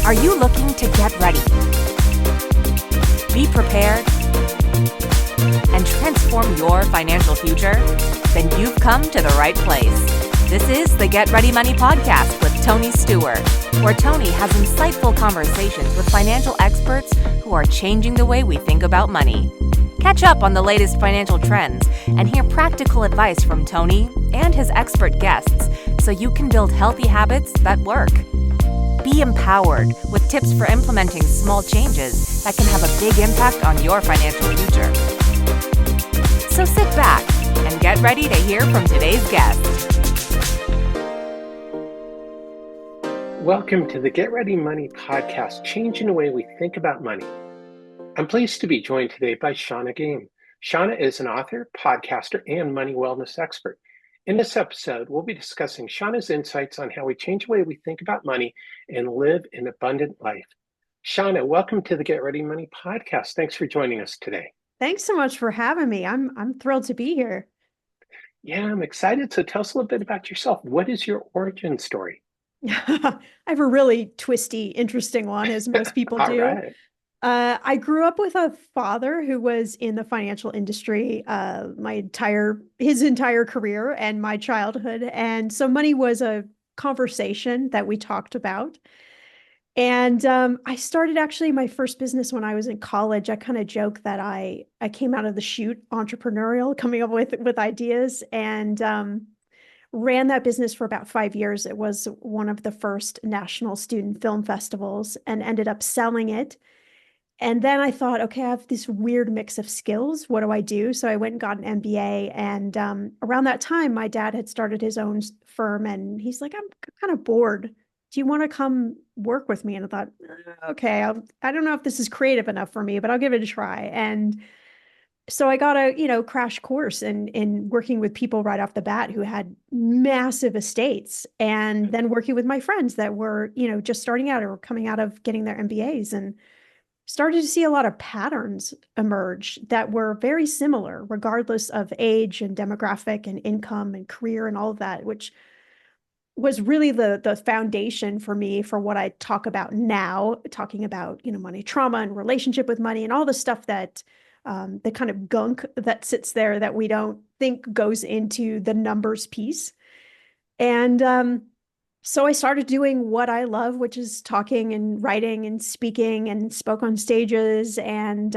Are you looking to get ready, be prepared, and transform your financial future? Then you've come to the right place. This is the Get Ready Money podcast with Tony Stewart, where Tony has insightful conversations with financial experts who are changing the way we think about money. Catch up on the latest financial trends and hear practical advice from Tony and his expert guests so you can build healthy habits that work. Be empowered with tips for implementing small changes that can have a big impact on your financial future. So sit back and get ready to hear from today's guest. Welcome to the Get Ready Money podcast, changing the way we think about money. I'm pleased to be joined today by Shannah Game. Shannah is an author, podcaster, and money wellness expert. In this episode, we'll be discussing Shannah's insights on how we change the way we think about money and live an abundant life. Shannah, welcome to the Get Ready Money podcast. Thanks for joining us today. Thanks so much for having me. I'm thrilled to be here. Yeah, I'm excited. So tell us a little bit about yourself. What is your origin story? I have a really twisty, interesting one, as most people All do. right. I grew up with a father who was in the financial industry his entire career and my childhood. And so money was a conversation that we talked about. And I started actually my first business when I was in college. I kind of joke that I came out of the chute entrepreneurial, coming up with ideas, and ran that business for about 5 years. It was one of the first national student film festivals and ended up selling it. And then I thought, okay, I have this weird mix of skills. What do I do? So I went and got an MBA. And around that time, my dad had started his own firm. And he's like, I'm kind of bored. Do you want to come work with me? And I thought, okay, I don't know if this is creative enough for me, but I'll give it a try. And so I got a, crash course in working with people right off the bat who had massive estates, and then working with my friends that were, just starting out or coming out of getting their MBAs, and started to see a lot of patterns emerge that were very similar, regardless of age and demographic and income and career and all of that, which was really the foundation for me for what I talk about now, talking about, money trauma and relationship with money and all the stuff that the kind of gunk that sits there that we don't think goes into the numbers piece. And so I started doing what I love, which is talking and writing and speaking, and spoke on stages and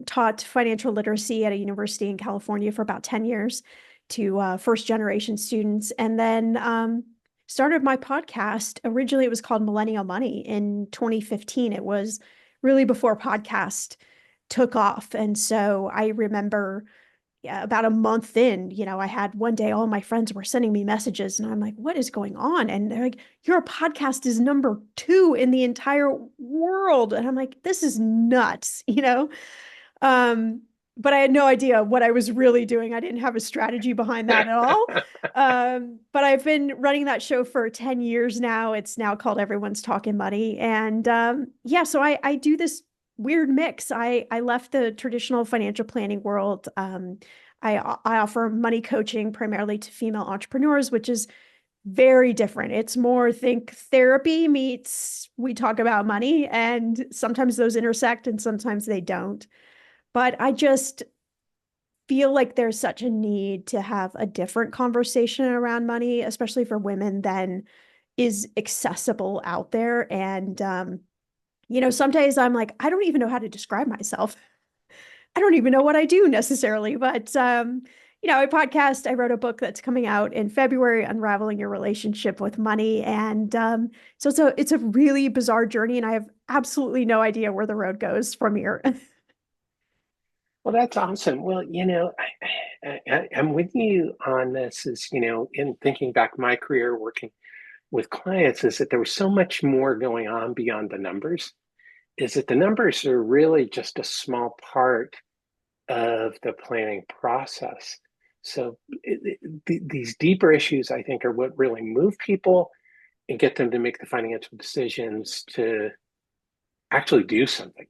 taught financial literacy at a university in California for about 10 years to first generation students. And then started my podcast. Originally, it was called Millennial Money in 2015. It was really before podcast took off. And so I remember about a month in, I had one day, all my friends were sending me messages and I'm like, what is going on? And they're like, your podcast is number 2 in the entire world. And I'm like, this is nuts, but I had no idea what I was really doing. I didn't have a strategy behind that at all. But I've been running that show for 10 years now. It's now called Everyone's Talking Money. And so I do this weird mix. I left the traditional financial planning world. I offer money coaching primarily to female entrepreneurs, which is very different. It's more think therapy meets we talk about money, and sometimes those intersect and sometimes they don't. But I just feel like there's such a need to have a different conversation around money, especially for women, than is accessible out there. And some days I'm like, I don't even know how to describe myself. I don't even know what I do necessarily, but, a podcast, I wrote a book that's coming out in February, Unraveling Your Relationship with Money. And so it's a really bizarre journey, and I have absolutely no idea where the road goes from here. Well, that's awesome. Well, I'm with you on this in thinking back my career working with clients, is that there was so much more going on beyond the numbers, is that the numbers are really just a small part of the planning process. So these deeper issues, I think, are what really move people and get them to make the financial decisions to actually do something,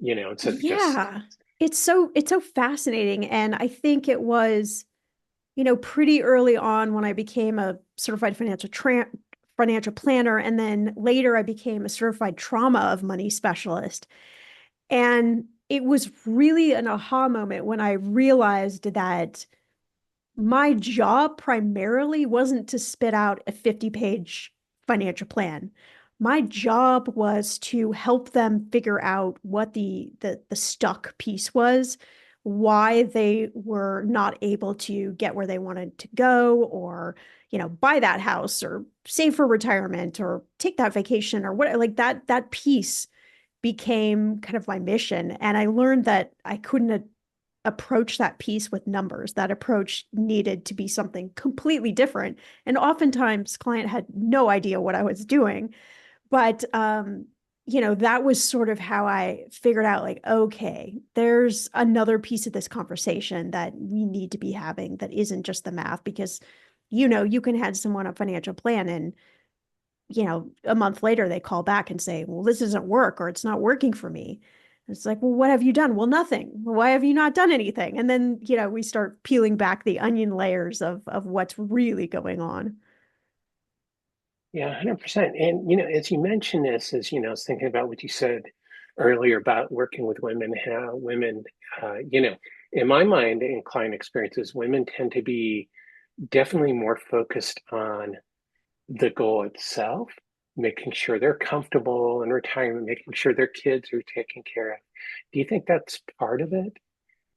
instead of just... It's so fascinating. And I think it was, pretty early on when I became a certified financial planner. And then later I became a certified trauma of money specialist. And it was really an aha moment when I realized that my job primarily wasn't to spit out a 50-page financial plan. My job was to help them figure out what the stuck piece was, why they were not able to get where they wanted to go, or, buy that house or save for retirement or take that vacation or what, like that piece became kind of my mission. And I learned that I couldn't approach that piece with numbers. That approach needed to be something completely different. And oftentimes client had no idea what I was doing. But that was sort of how I figured out, like, okay, there's another piece of this conversation that we need to be having that isn't just the math, because you can hand someone a financial plan and a month later they call back and say, well, this doesn't work, or it's not working for me. It's like, well, what have you done? Well, nothing. Why have you not done anything? And then, we start peeling back the onion layers of what's really going on. Yeah, 100%. And, as you mentioned this, I was thinking about what you said earlier about working with women, how women, in my mind, in client experiences, women tend to be definitely more focused on the goal itself, making sure they're comfortable in retirement, making sure their kids are taken care of. Do you think that's part of it,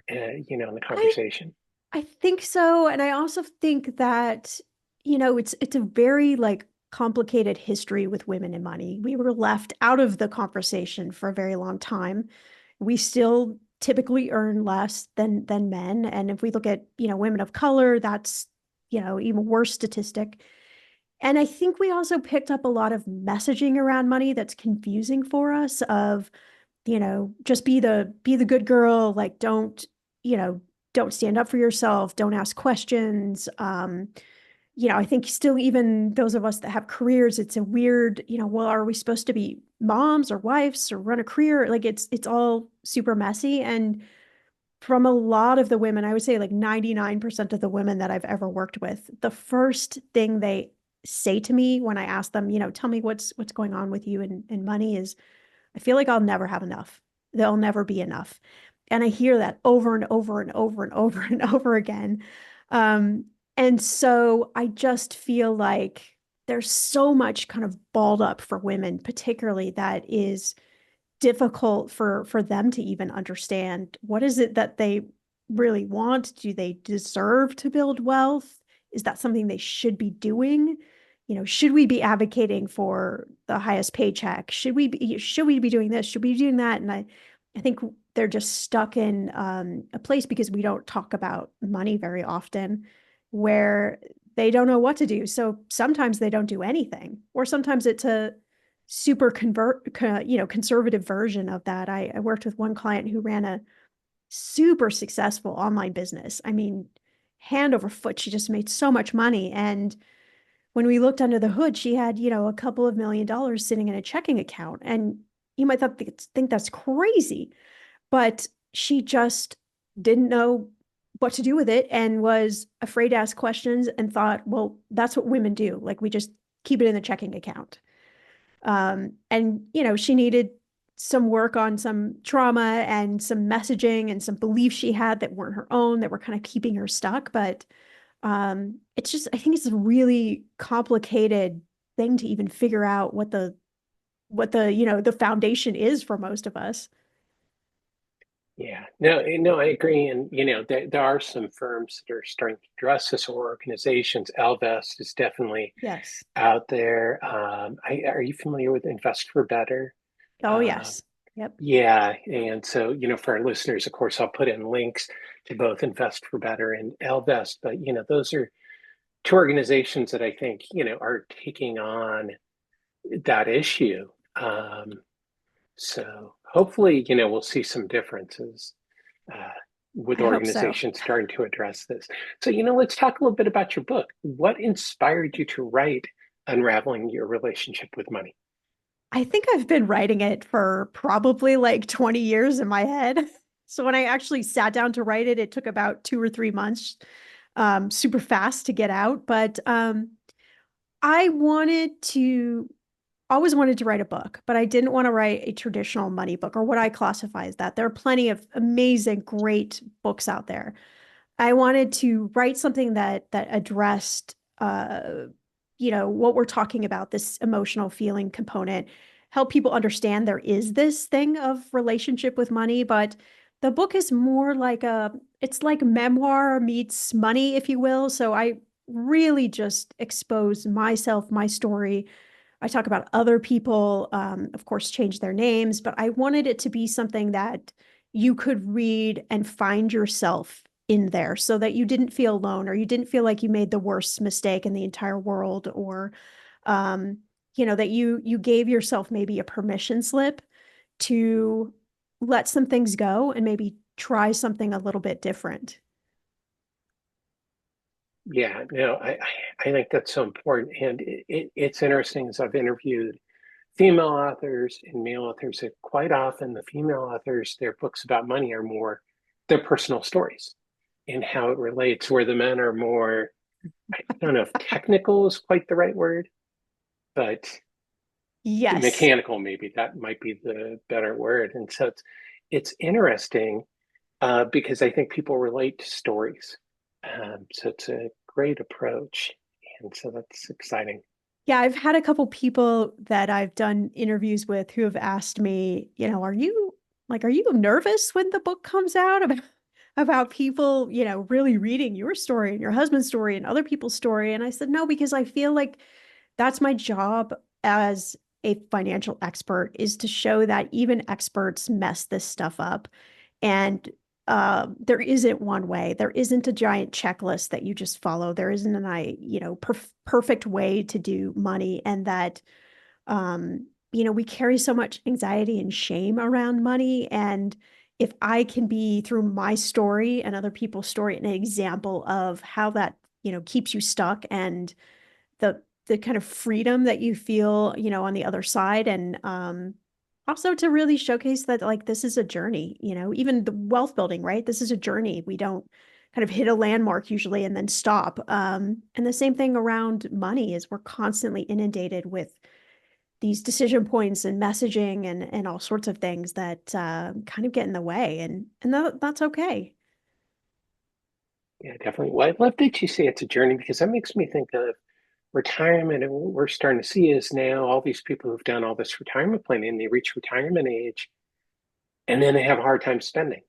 in the I conversation? I think so. And I also think that, it's a very like complicated history with women and money. We were left out of the conversation for a very long time. We still typically earn less than men. And if we look at, women of color, that's, even worse statistic. And I think we also picked up a lot of messaging around money that's confusing for us of, just be the good girl, like you know, don't stand up for yourself, don't ask questions. I think still even those of us that have careers, it's a weird, well, are we supposed to be moms or wives or run a career? Like it's all super messy. And from a lot of the women, I would say like 99% of the women that I've ever worked with, the first thing they say to me when I ask them, tell me what's going on with you and money is, I feel like I'll never have enough. There'll never be enough. And I hear that over and over and over and over and over again. And so I just feel like there's so much kind of balled up for women, particularly, that is difficult for them to even understand. What is it that they really want? Do they deserve to build wealth? Is that something they should be doing? Should we be advocating for the highest paycheck? Should we be doing this? Should we be doing that? And I think they're just stuck in a place because we don't talk about money very often, where they don't know what to do. So sometimes they don't do anything, or sometimes it's a super conservative version of that. I worked with one client who ran a super successful online business. I mean, hand over foot, she just made so much money. And when we looked under the hood, she had, a couple of $1 million sitting in a checking account. And you might think that's crazy, but she just didn't know what to do with it and was afraid to ask questions and thought, well, that's what women do. Like, we just keep it in the checking account. And, she needed some work on some trauma and some messaging and some beliefs she had that weren't her own, that were kind of keeping her stuck. But it's just, I think it's a really complicated thing to even figure out what the foundation is for most of us. Yeah, no, I agree. And, there are some firms that are starting to address this, or organizations. Elvest is definitely Yes. out there. Are you familiar with Invest for Better? Oh, Uh, yes. Yep. yeah. And so, for our listeners, of course, I'll put in links to both Invest for Better and Elvest. But, those are two organizations that I think, are taking on that issue. So hopefully, we'll see some differences uh, with I hope so. organizations starting to address this. So, let's talk a little bit about your book. What inspired you to write Unraveling Your Relationship with Money? I think I've been writing it for probably like 20 years in my head. So when I actually sat down to write it, it took about 2 or 3 months, super fast to get out. But I always wanted to write a book, but I didn't want to write a traditional money book or what I classify as that. There are plenty of amazing, great books out there. I wanted to write something that addressed, what we're talking about, this emotional feeling component, help people understand there is this thing of relationship with money, but the book is more like it's like memoir meets money, if you will. So I really just expose myself, my story. I talk about other people, of course, change their names, but I wanted it to be something that you could read and find yourself in there so that you didn't feel alone or you didn't feel like you made the worst mistake in the entire world or um, that you gave yourself maybe a permission slip to let some things go and maybe try something a little bit different. Yeah, no, I think that's so important. And it's interesting as I've interviewed female authors and male authors that quite often the female authors, their books about money are more their personal stories and how it relates, where the men are more, I don't know if technical is quite the right word, but Yes. mechanical, maybe that might be the better word. And so it's interesting because I think people relate to stories. So it's a great approach. And so that's exciting. Yeah, I've had a couple people that I've done interviews with who have asked me, are you nervous when the book comes out about people, really reading your story and your husband's story and other people's story? And I said, no, because I feel like that's my job as a financial expert is to show that even experts mess this stuff up. And there isn't one way. There isn't a giant checklist that you just follow. There isn't perfect way to do money, and that we carry so much anxiety and shame around money. And if I can be through my story and other people's story an example of how that keeps you stuck and the kind of freedom that you feel on the other side, and also to really showcase that like this is a journey, even the wealth building, right? This is a journey. We don't kind of hit a landmark usually and then stop. And the same thing around money is we're constantly inundated with these decision points and messaging and all sorts of things that kind of get in the way, and that's okay. Yeah, definitely. Well, I love that you say it's a journey because that makes me think of retirement. And what we're starting to see is now all these people who've done all this retirement planning, they reach retirement age and then they have a hard time spending,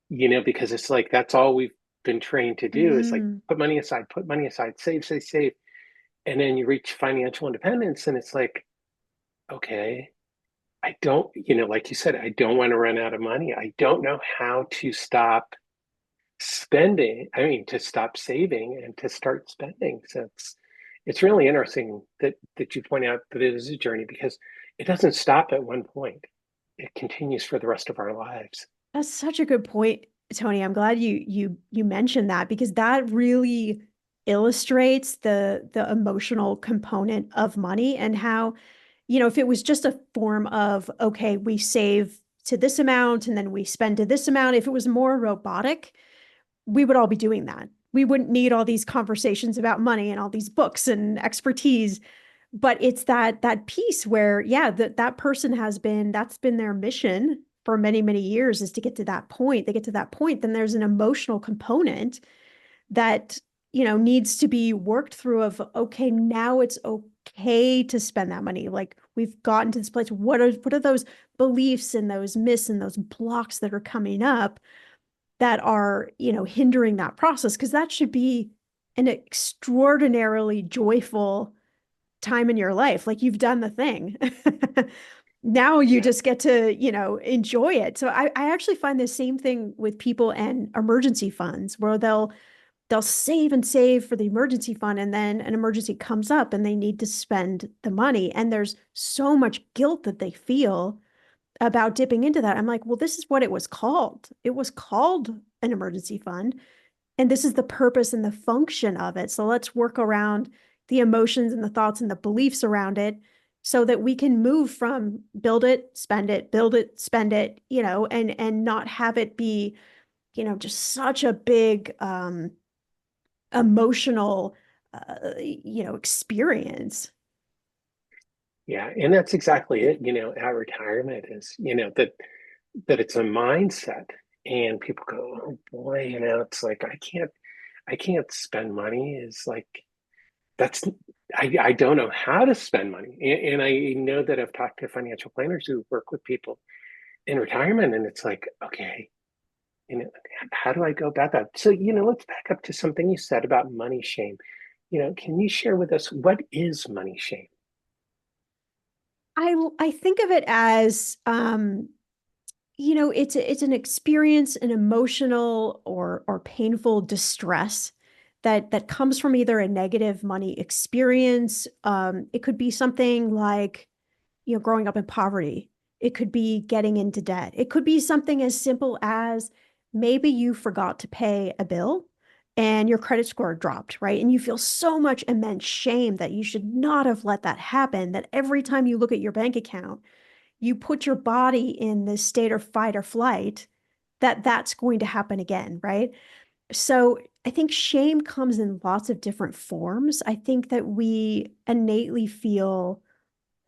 because it's like that's all we've been trained to do is like Mm. put money aside, save, save, save. And then you reach financial independence and it's like, okay, I don't, like you said, I don't want to run out of money. I don't know how to stop spending. I mean, to stop saving and to start spending. So it's really interesting that you point out that it is a journey because it doesn't stop at one point. It continues for the rest of our lives. That's such a good point, Tony. I'm glad you mentioned that because that really illustrates the emotional component of money and how, if it was just a form of, okay, we save to this amount and then we spend to this amount, if it was more robotic, we would all be doing that. We wouldn't need all these conversations about money and all these books and expertise. But it's that piece where, yeah, that person that's been their mission for many, many years is to get to that point. They get to that point, then there's an emotional component that, needs to be worked through of, okay, now it's okay to spend that money. Like we've gotten to this place. What are those beliefs and those myths and those blocks that are coming up that are, hindering that process? Because that should be an extraordinarily joyful time in your life. Like you've done the thing. Now you Yeah. just get to, enjoy it. So I actually find the same thing with people and emergency funds where they'll save and save for the emergency fund and then an emergency comes up and they need to spend the money. And there's so much guilt that they feel about dipping into that. I'm like, well, this is what it was called. It was called an emergency fund. And this is the purpose and the function of it. So let's work around the emotions and the thoughts and the beliefs around it so that we can move from build it, spend it, build it, spend it, and not have it be, just such a big emotional experience. Yeah, and that's exactly it. Our retirement is, that it's a mindset, and people go, "Oh boy, it's like I can't spend money." Is like that's I don't know how to spend money, and I know that I've talked to financial planners who work with people in retirement, and it's like, okay, you know, how do I go about that? So, let's back up to something you said about money shame. Can you share with us what is money shame? I think of it as it's an experience, an emotional or painful distress that comes from either a negative money experience. It could be something like, growing up in poverty. It could be getting into debt. It could be something as simple as maybe you forgot to pay a bill and your credit score dropped, right? And you feel so much immense shame that you should not have let that happen, that every time you look at your bank account, you put your body in this state of fight or flight, that's going to happen again, right? So I think shame comes in lots of different forms. I think that we innately feel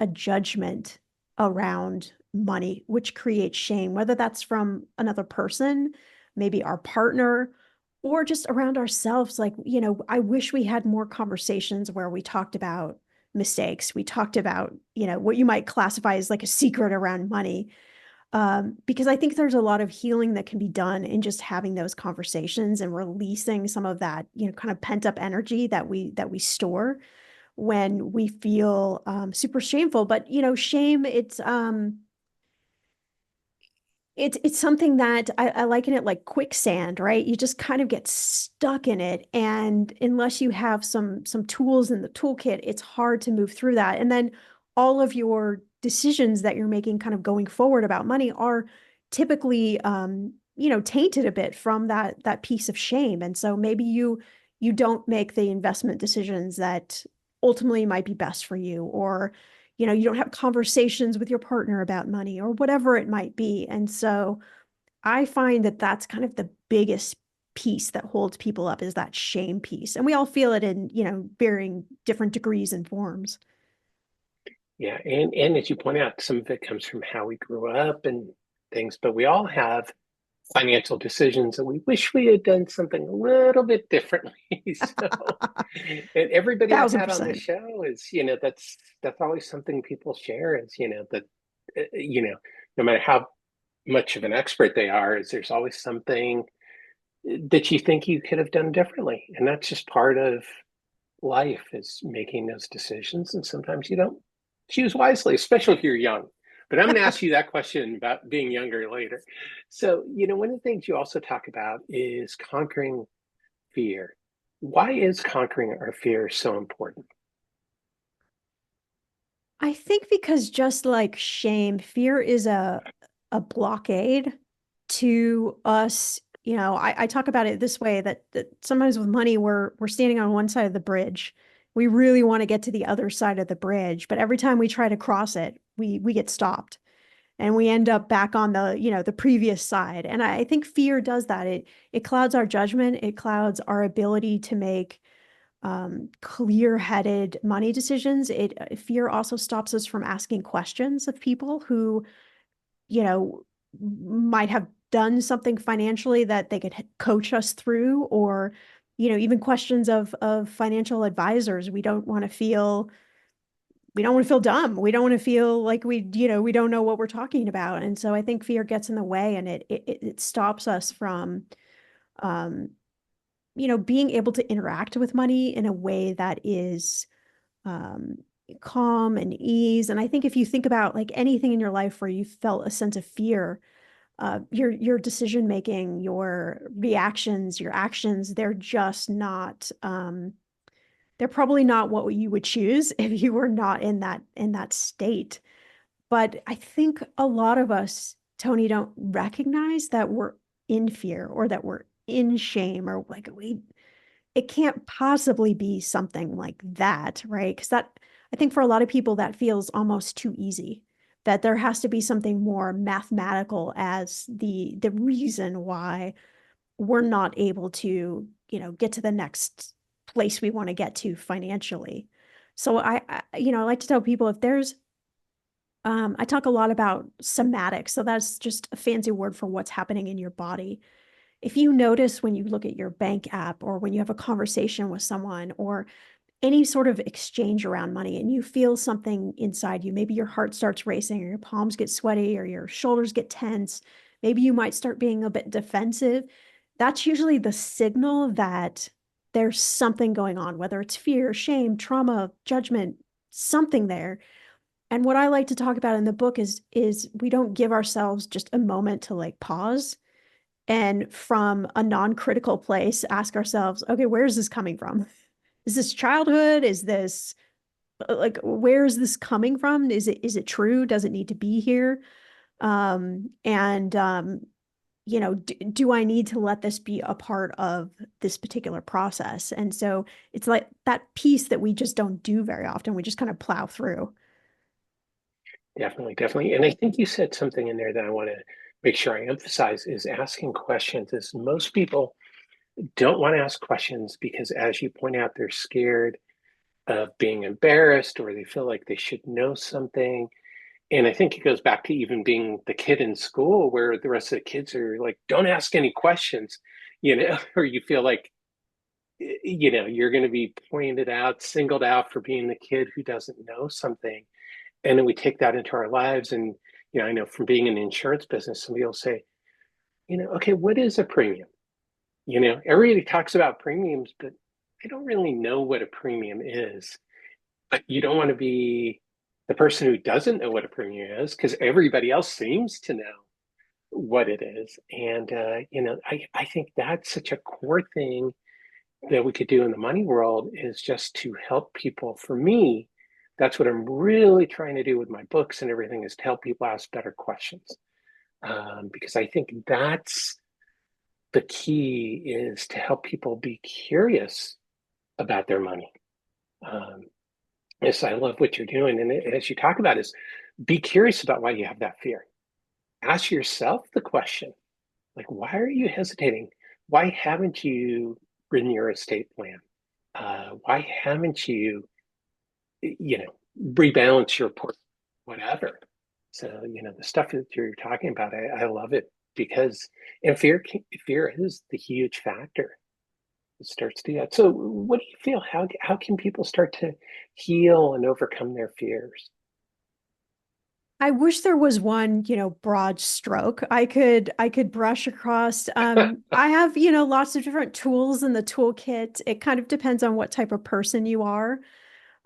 a judgment around money, which creates shame, whether that's from another person, maybe our partner, or just around ourselves. Like, I wish we had more conversations where we talked about mistakes. We talked about, what you might classify as like a secret around money. Because I think there's a lot of healing that can be done in just having those conversations and releasing some of that, kind of pent up energy that we store when we feel super shameful. But shame, it's something that I liken it like quicksand, right? You just kind of get stuck in it, and unless you have some tools in the toolkit, it's hard to move through that. And then all of your decisions that you're making, kind of going forward about money, are typically tainted a bit from that piece of shame. And so maybe you don't make the investment decisions that ultimately might be best for you, or you don't have conversations with your partner about money or whatever it might be. And so I find that that's kind of the biggest piece that holds people up, is that shame piece. And we all feel it in, varying different degrees and forms. Yeah, and as you point out, some of it comes from how we grew up and things, but we all have financial decisions and we wish we had done something a little bit differently. So, and everybody I've had on the 1000%. show is, that's always something people share is, that, no matter how much of an expert they are, is there's always something that you think you could have done differently. And that's just part of life, is making those decisions. And sometimes you don't choose wisely, especially if you're young. But I'm going to ask you that question about being younger later. So, one of the things you also talk about is conquering fear. Why is conquering our fear so important? I think because just like shame, fear is a blockade to us. I talk about it this way, that sometimes with money, we're standing on one side of the bridge. We really want to get to the other side of the bridge, but every time we try to cross it, we get stopped and we end up back on the previous side. And I think fear does that. It clouds our judgment. It clouds our ability to make clear-headed money decisions. Fear also stops us from asking questions of people who, you know, might have done something financially that they could coach us through, or, even questions of financial advisors. We don't want to feel dumb. We don't want to feel like we don't know what we're talking about. And so I think fear gets in the way, and it stops us from um, being able to interact with money in a way that is um, calm and ease. And I think if you think about like anything in your life where you felt a sense of fear, your decision making, your reactions, your actions, they're just not. They're probably not what you would choose if you were not in that state. But I think a lot of us, Tony, don't recognize that we're in fear, or that we're in shame, or like it can't possibly be something like that, right? Because I think for a lot of people, that feels almost too easy, that there has to be something more mathematical as the reason why we're not able to, get to the next place we want to get to financially. So I like to tell people if there's, I talk a lot about somatic. So that's just a fancy word for what's happening in your body. If you notice when you look at your bank app or when you have a conversation with someone or any sort of exchange around money and you feel something inside you, maybe your heart starts racing or your palms get sweaty or your shoulders get tense, maybe you might start being a bit defensive. That's usually the signal that there's something going on, whether it's fear, shame, trauma, judgment, something there. And what I like to talk about in the book is we don't give ourselves just a moment to like pause and from a non-critical place ask ourselves, okay, where is this coming from? Is this childhood? Is this like where is this coming from? Is it true? Does it need to be here? And do I need to let this be a part of this particular process? And so it's like that piece that we just don't do very often. We just kind of plow through. Definitely, definitely. And I think you said something in there that I want to make sure I emphasize is asking questions. Is most people don't want to ask questions because, as you point out, they're scared of being embarrassed or they feel like they should know something. And I think it goes back to even being the kid in school where the rest of the kids are like, don't ask any questions, or you feel like, you're going to be pointed out, singled out for being the kid who doesn't know something. And then we take that into our lives. And, I know from being in the insurance business, somebody will say, okay, what is a premium? Everybody talks about premiums, but I don't really know what a premium is. But you don't want to be the person who doesn't know what a premium is because everybody else seems to know what it is. And, I think that's such a core thing that we could do in the money world is just to help people. For me, that's what I'm really trying to do with my books and everything is to help people ask better questions. Because I think that's the key is to help people be curious about their money. Yes, I love what you're doing. And as you talk about is be curious about why you have that fear. Ask yourself the question, like, why are you hesitating? Why haven't you written your estate plan? Why haven't you, rebalance your port, whatever? So, the stuff that you're talking about, I love it because, and fear is the huge factor. It starts to that. So what do you feel? How can people start to heal and overcome their fears? I wish there was one, broad stroke I could brush across. I have, lots of different tools in the toolkit. It kind of depends on what type of person you are.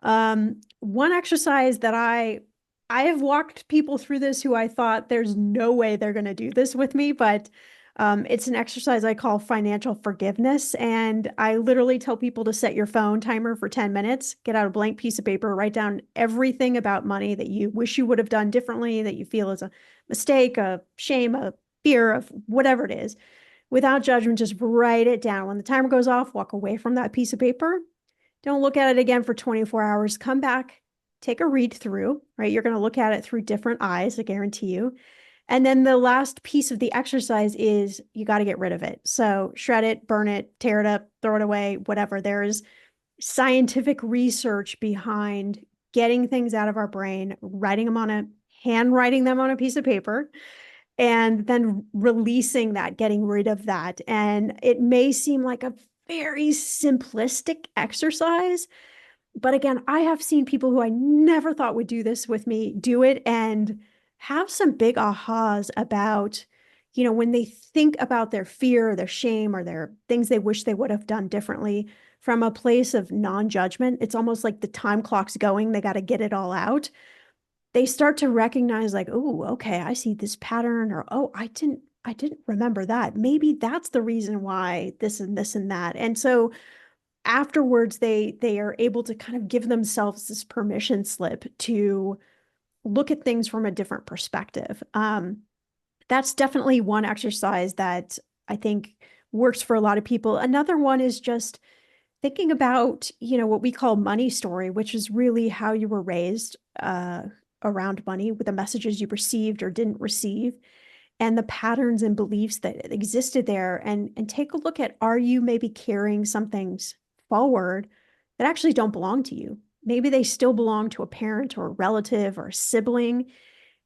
One exercise that I have walked people through this who I thought there's no way they're going to do this with me, but it's an exercise I call financial forgiveness. And I literally tell people to set your phone timer for 10 minutes, get out a blank piece of paper, write down everything about money that you wish you would have done differently, that you feel is a mistake, a shame, a fear of whatever it is. Without judgment, just write it down. When the timer goes off, walk away from that piece of paper. Don't look at it again for 24 hours. Come back, take a read through, right? You're going to look at it through different eyes, I guarantee you. And then the last piece of the exercise is you got to get rid of it. So shred it, burn it, tear it up, throw it away, whatever. There's scientific research behind getting things out of our brain, handwriting them on a piece of paper, and then releasing that, getting rid of that. And it may seem like a very simplistic exercise, but again, I have seen people who I never thought would do this with me do it and have some big ahas about, when they think about their fear, their shame, or their things they wish they would have done differently from a place of non-judgment. It's almost like the time clock's going, they got to get it all out. They start to recognize like, oh, okay, I see this pattern, or oh, I didn't remember that. Maybe that's the reason why this and this and that. And so afterwards they are able to kind of give themselves this permission slip to look at things from a different perspective. That's definitely one exercise that I think works for a lot of people. Another one is just thinking about, what we call money story, which is really how you were raised around money, with the messages you received or didn't receive, and the patterns and beliefs that existed there. And take a look at, are you maybe carrying some things forward that actually don't belong to you. Maybe they still belong to a parent or a relative or a sibling.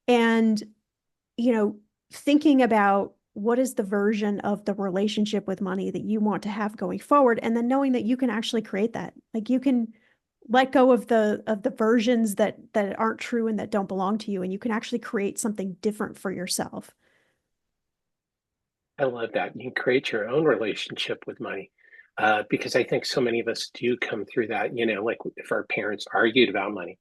And, you know, thinking about what is the version of the relationship with money that you want to have going forward, and then knowing that you can actually create that. Like you can let go of the versions that aren't true and that don't belong to you, and you can actually create something different for yourself. I love that. You can create your own relationship with money. Because I think so many of us do come through that, like if our parents argued about money,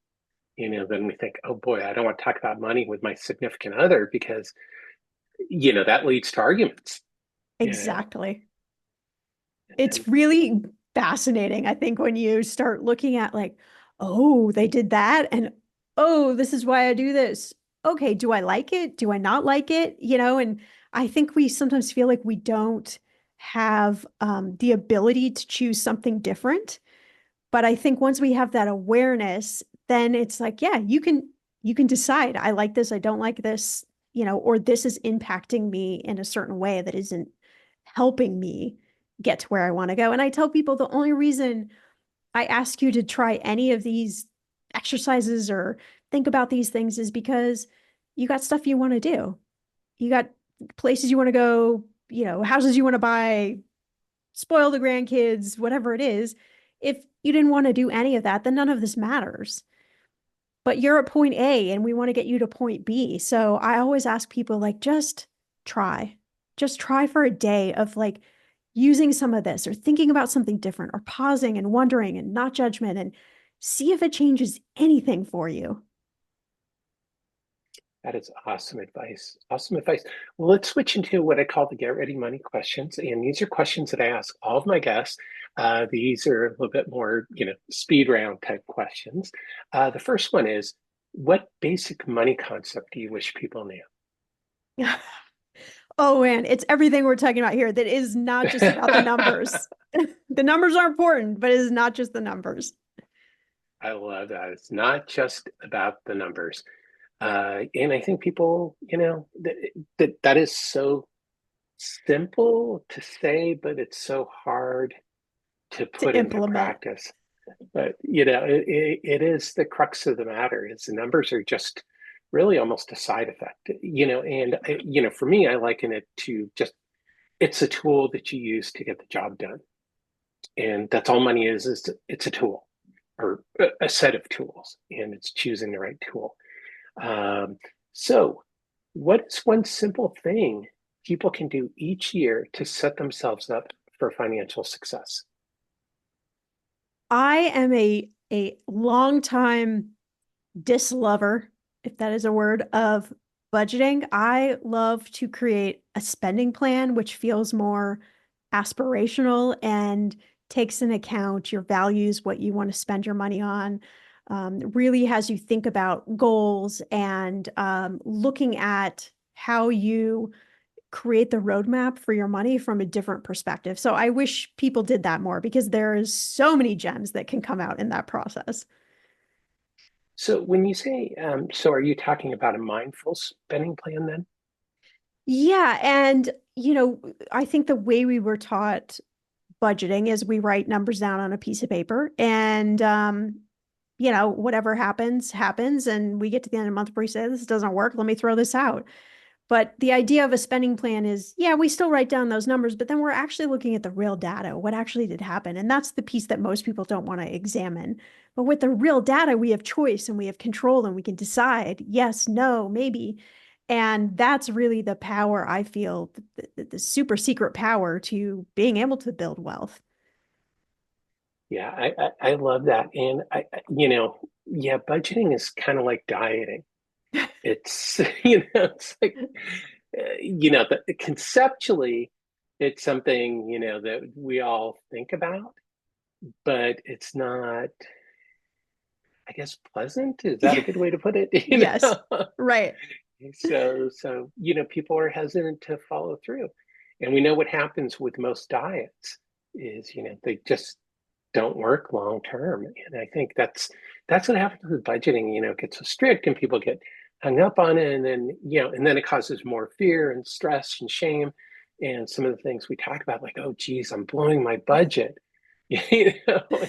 then we think, oh boy, I don't want to talk about money with my significant other because, that leads to arguments, you know, Exactly. and It's really fascinating, I think, when you start looking at like, oh, they did that, and oh, this is why I do this. Okay, do I like it? Do I not like it? And I think we sometimes feel like we don't have the ability to choose something different. But I think once we have that awareness, then it's like, yeah, you can decide, I like this, I don't like this, or this is impacting me in a certain way that isn't helping me get to where I want to go. And I tell people the only reason I ask you to try any of these exercises or think about these things is because you got stuff you want to do. You got places you want to go, houses you want to buy, spoil the grandkids, whatever it is. If you didn't want to do any of that, then none of this matters. But you're at point A and we want to get you to point B. So I always ask people like, try, just try for a day of like using some of this or thinking about something different or pausing and wondering and not judgment and see if it changes anything for you. that is awesome advice. Awesome advice. Well, let's switch into what I call the Get Ready Money questions. And these are questions that I ask all of my guests. These are a little bit more, speed round type questions. The first one is, what basic money concept do you wish people knew? Oh man, it's everything we're talking about here that is not just about the numbers. The numbers are important, but it is not just the numbers. I love that. It's not just about the numbers. And I think people, that is so simple to say, but it's so hard to To put into implement. practice. But, it is the crux of the matter is the numbers are just really almost a side effect, and, for me, I liken it to just, it's a tool that you use to get the job done. And that's all money is it's a tool or a set of tools, and it's choosing the right tool. Um, so, what is one simple thing people can do each year to set themselves up for financial success? I am a long time dislover, if that is a word, of budgeting. I love to create a spending plan which feels more aspirational and takes into account your values, what you want to spend your money on. Really has you think about goals and looking at how you create the roadmap for your money from a different perspective. So I wish people did that more because there is so many gems that can come out in that process. So, when you say, so are you talking about a mindful spending plan then? Yeah, and I think the way we were taught budgeting is we write numbers down on a piece of paper and whatever happens, happens. And we get to the end of the month where we say, this doesn't work, let me throw this out. But the idea of a spending plan is, yeah, we still write down those numbers, but then we're actually looking at the real data, what actually did happen. And that's the piece that most people don't want to examine. But with the real data, we have choice and we have control and we can decide yes, no, maybe. And that's really the power I feel, the super secret power to being able to build wealth. Yeah, I love that. And yeah, budgeting is kind of like dieting. It's, it's like, conceptually, it's something, that we all think about, but it's not, I guess, pleasant. Is that a good way to put it? Yes, right. So, people are hesitant to follow through. And we know what happens with most diets is, they just don't work long term. And I think that's what happens with budgeting. It gets so strict and people get hung up on it, and then it causes more fear and stress and shame. And some of the things we talk about, like, oh geez, I'm blowing my budget. And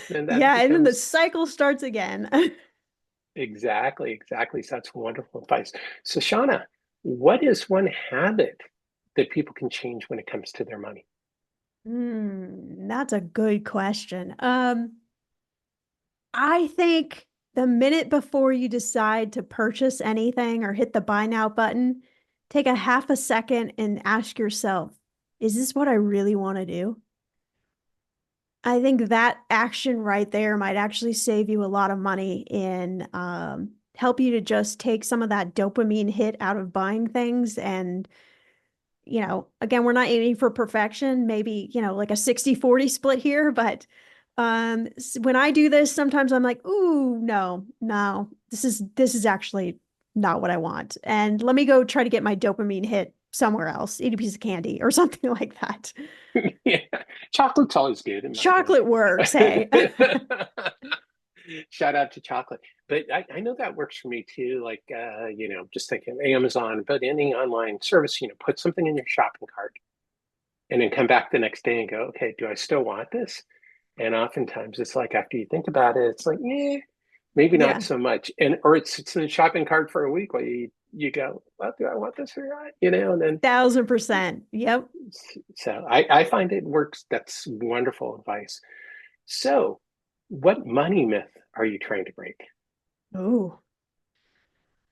then that Yeah, and then the becomes cycle starts again. exactly. So that's wonderful advice. So, Shauna, what is one habit that people can change when it comes to their money? That's a good question. I think the minute before you decide to purchase anything or hit the buy now button, take a half a second and ask yourself, is this what I really want to do? I think that action right there might actually save you a lot of money and help you to just take some of that dopamine hit out of buying things. And, again, we're not aiming for perfection, maybe, like a 60-40 split here, but when I do this, sometimes I'm like, ooh, no, this is actually not what I want. And let me go try to get my dopamine hit somewhere else, eat a piece of candy or something like that. Yeah, chocolate's always good in my Chocolate works, hey. opinion. Shout out to chocolate. But I know that works for me too. Like, just thinking Amazon, but any online service, put something in your shopping cart and then come back the next day and go, okay, do I still want this? And oftentimes it's like after you think about it, it's like, maybe not Yeah, so much. And or it's in the shopping cart for a week while you go, well, do I want this or not? And then 1000%. Yep. so I find it works. That's wonderful advice. So, what money myth are you trying to break? Ooh.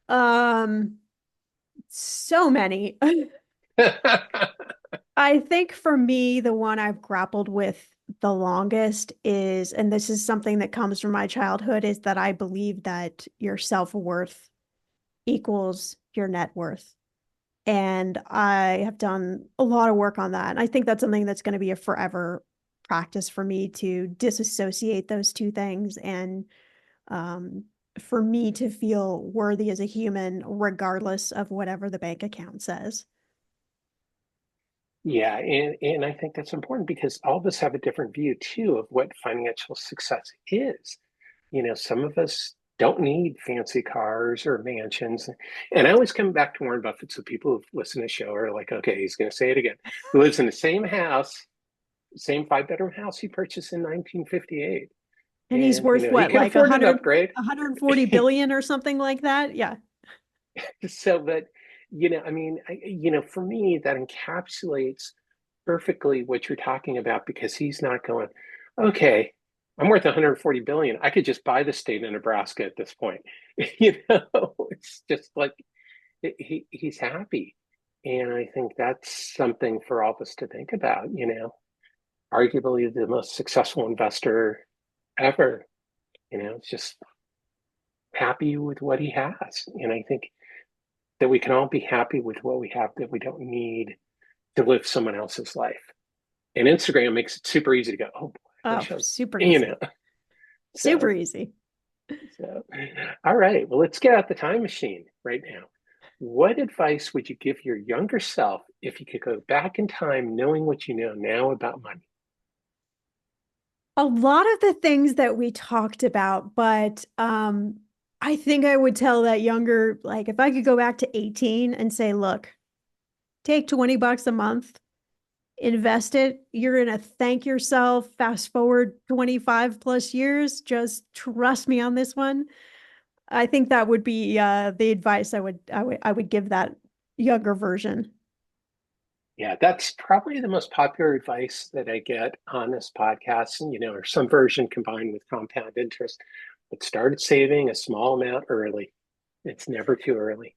Um, so many. I think for me, the one I've grappled with the longest is, and this is something that comes from my childhood, is that I believe that your self-worth equals your net worth. And I have done a lot of work on that. And I think that's something that's going to be a forever practice for me to disassociate those two things and um, for me to feel worthy as a human, regardless of whatever the bank account says. Yeah, and I think that's important because all of us have a different view too of what financial success is. Some of us don't need fancy cars or mansions. And I always come back to Warren Buffett. So people who listen to the show are like, okay, he's going to say it again. Who lives in the same house, same 5-bedroom house he purchased in 1958. And he's And, worth he what, could like afford an upgrade. 140 billion or something like that? Yeah. So, but, for me, that encapsulates perfectly what you're talking about because he's not going, okay, I'm worth 140 billion. I could just buy the state of Nebraska at this point. It's just like he's happy. And I think that's something for all of us to think about, arguably the most successful investor ever, it's just happy with what he has. And I think that we can all be happy with what we have, that we don't need to live someone else's life. And Instagram makes it super easy to go, oh boy, I Oh, should, super you easy. know. Super So, easy. so, all right. Well, let's get out the time machine right now. What advice would you give your younger self if you could go back in time knowing what you know now about money? A lot of the things that we talked about, but I think I would tell that younger, like if I could go back to 18 and say, look, take $20 a month, invest it, you're gonna thank yourself. Fast forward 25 plus years, just trust me on this one. I think that would be the advice I would give that younger version. Yeah, that's probably the most popular advice that I get on this podcast, and or some version combined with compound interest. But started saving a small amount early. It's never too early.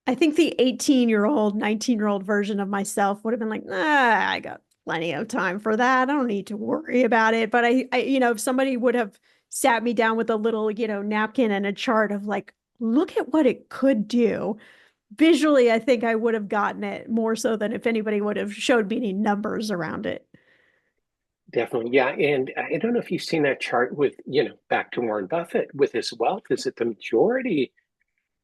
I think the 18-year-old, 19-year-old version of myself would have been like, I got plenty of time for that. I don't need to worry about it. But if somebody would have sat me down with a little, napkin and a chart of like, look at what it could do. Visually, I think I would have gotten it more so than if anybody would have showed me any numbers around it. Definitely. Yeah. And I don't know if you've seen that chart with, back to Warren Buffett with his wealth, is that the majority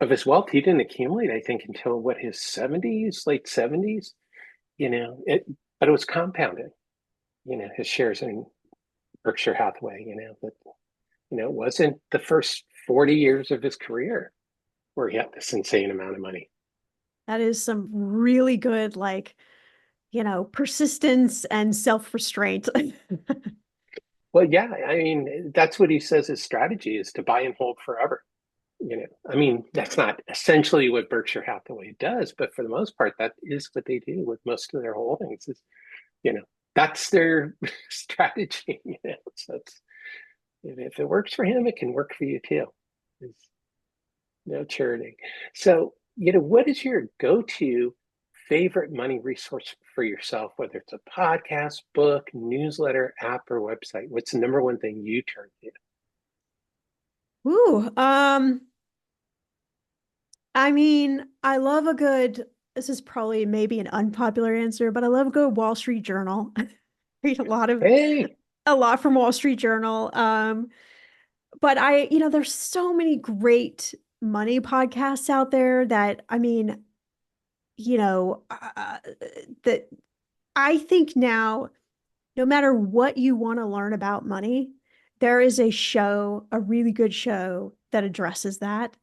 of his wealth he didn't accumulate, I think, until what, his 70s, late 70s, but it was compounded, his shares in Berkshire Hathaway, but, it wasn't the first 40 years of his career where he had this insane amount of money. That is some really good, like, persistence and self-restraint. Well, yeah, I mean, that's what he says his strategy is to buy and hold forever. I mean, that's not essentially what Berkshire Hathaway does, but for the most part, that is what they do with most of their holdings is, you know, that's their strategy. So if it works for him, it can work for you too. There's no charity. So, what is your go-to favorite money resource for yourself, whether it's a podcast, book, newsletter, app, or website? What's the number one thing you turn to? Ooh, I mean, I love a good, this is probably maybe an unpopular answer, but I love a good Wall Street Journal. Read Hey, a lot from Wall Street Journal. But there's so many great money podcasts out there that, I mean, that I think now, no matter what you want to learn about money, there is a really good show that addresses that.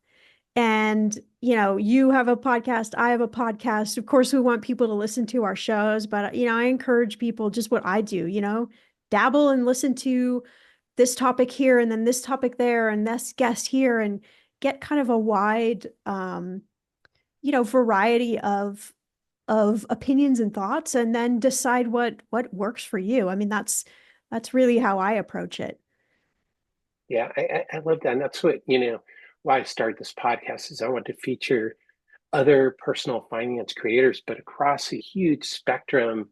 And, you have a podcast, I have a podcast. Of course, we want people to listen to our shows, but, I encourage people just what I do, dabble and listen to this topic here and then this topic there and this guest here and get kind of a wide, variety of opinions and thoughts and then decide what works for you. I mean, that's really how I approach it. yeah, I love that. And that's why I started this podcast is I want to feature other personal finance creators, but across a huge spectrum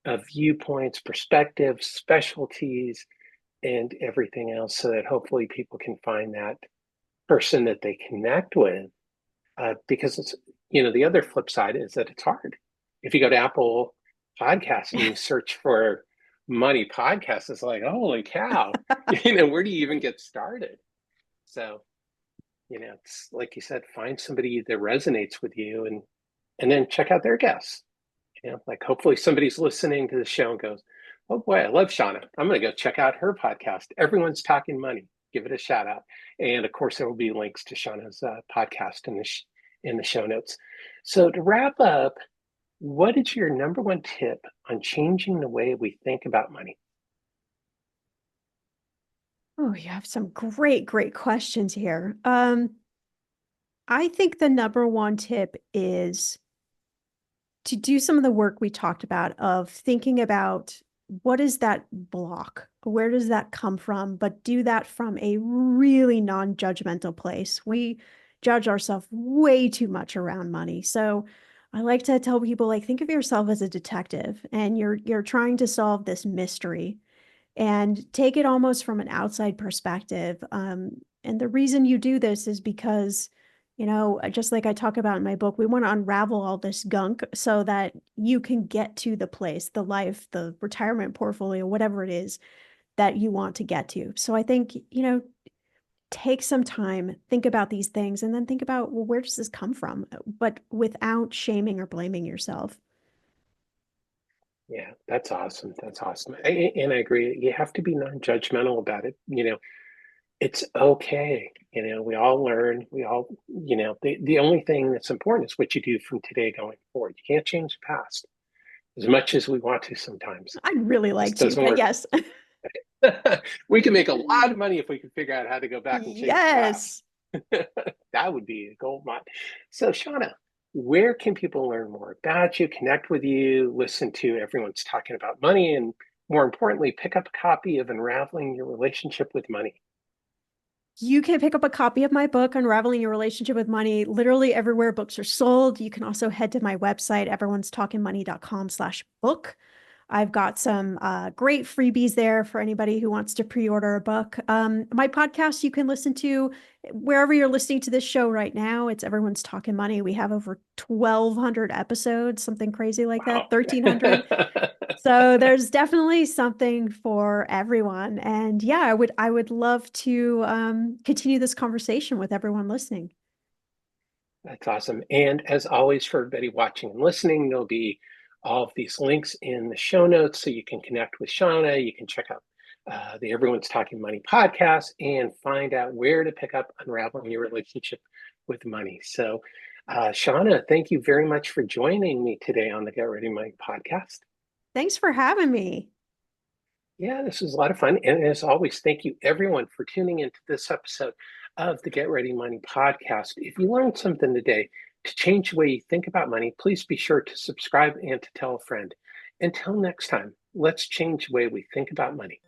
of viewpoints, perspectives, specialties, and everything else so that hopefully people can find that person that they connect with. Because the other flip side is that it's hard. If you go to Apple Podcasts and you search for money podcasts, it's like, holy cow, where do you even get started? So, it's like you said, find somebody that resonates with you and then check out their guests. Like hopefully somebody's listening to the show and goes, oh boy, I love Shannah. I'm going to go check out her podcast. Everyone's Talking Money. Give it a shout out. And of course, there will be links to Shannah's podcast in the show notes. So to wrap up, what is your number one tip on changing the way we think about money? Oh, you have some great questions here. I think the number one tip is to do some of the work we talked about of thinking about what is that block? Where does that come from? But do that from a really non-judgmental place. We judge ourselves way too much around money. So I like to tell people, like, think of yourself as a detective and you're trying to solve this mystery and take it almost from an outside perspective. And the reason you do this is because, just like I talk about in my book, we want to unravel all this gunk so that you can get to the place, the life, the retirement portfolio, whatever it is that you want to get to. So I think, take some time, think about these things, and then think about, well, where does this come from? But without shaming or blaming yourself. Yeah, that's awesome. That's awesome. And I agree. You have to be non-judgmental about it. It's okay. We all learn. We all, the only thing that's important is what you do from today going forward. You can't change the past as much as we want to sometimes. I'd really It like just to, doesn't but work. yes. We can make a lot of money if we can figure out how to go back and change the past. Yes. That would be a gold mine. So, Shannah, where can people learn more about you, connect with you, listen to Everyone's Talking About Money, and more importantly, pick up a copy of Unraveling Your Relationship with Money? You can pick up a copy of my book, Unraveling Your Relationship with Money, literally everywhere books are sold. You can also head to my website, everyone'stalkingmoney.com/book. I've got some great freebies there for anybody who wants to pre-order a book. My podcast you can listen to wherever you're listening to this show right now. It's Everyone's Talking Money. We have over 1,200 episodes, something crazy like Wow. that, 1,300. So there's definitely something for everyone. And yeah, I would love to continue this conversation with everyone listening. That's awesome. And as always, for everybody watching and listening, there'll be all of these links in the show notes so you can connect with Shannah. You can check out the Everyone's Talking Money podcast and find out where to pick up Unraveling Your Relationship with Money. So, Shannah, thank you very much for joining me today on the Get Ready Money podcast. Thanks for having me. Yeah, this was a lot of fun. And as always, thank you everyone for tuning into this episode of the Get Ready Money podcast. If you learned something today to change the way you think about money, please be sure to subscribe and to tell a friend. Until next time, let's change the way we think about money.